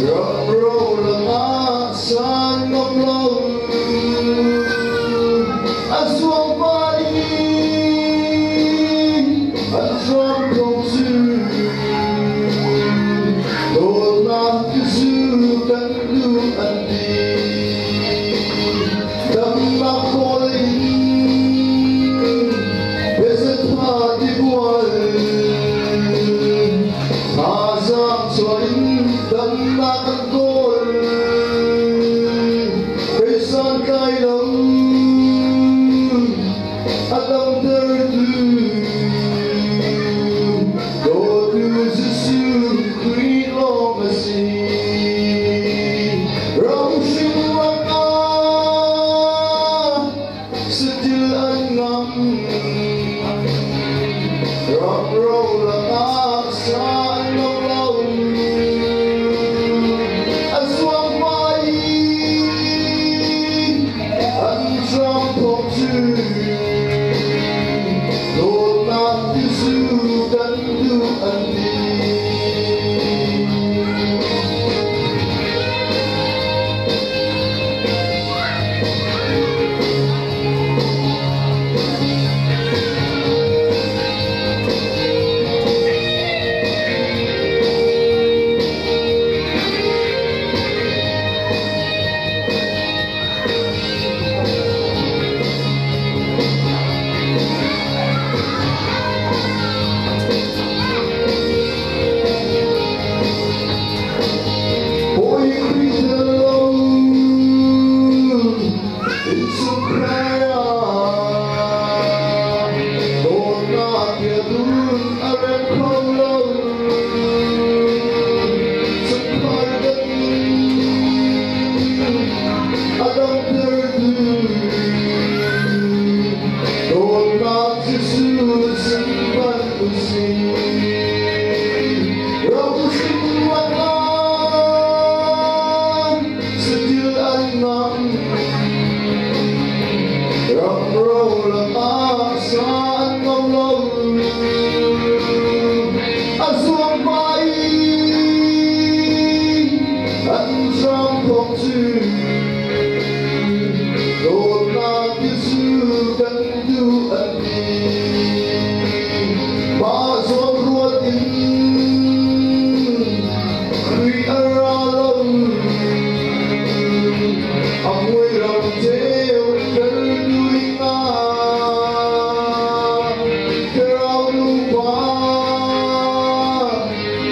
rock roll là sáng ngông lâu anh xuống vai anh trong không dư đột nam cứ dư cánh lưu anh đi đâm bạc khôi bây giờ tha đi buồn tha giang cho anh đâm bạc anh côi cây san cay đông anh đông đời tư đồ tư dư sư quý lo mà gì rong sinh vang á sự tư anh ngắm rock roll là xa anh lâu lâu anh xuống vai anh trong không dư đột nam cứ dư cánh lưu anh đi rock roll là xa anh ngông lâu anh xuống vai anh trong không dư đột nam cứ dư cánh lưu anh đi ba gió ruột in khi anh ra lâm ông quay lòng theo cơn đuôi ngã theo lưu quá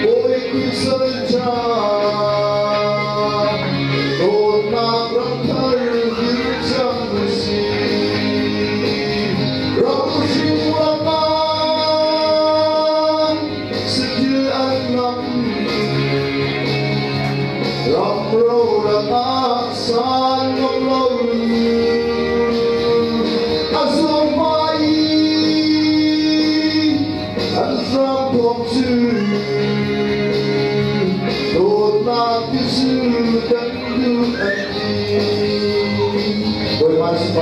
ôi quy sơn cha đột nam răng thân như trăm người xin rong sinh vang á sự như anh ngắm rock roll là xa ngông lâu anh xuống vai anh trong không dư đột nam cứ dư cánh lưu anh đi. Ôi mai xin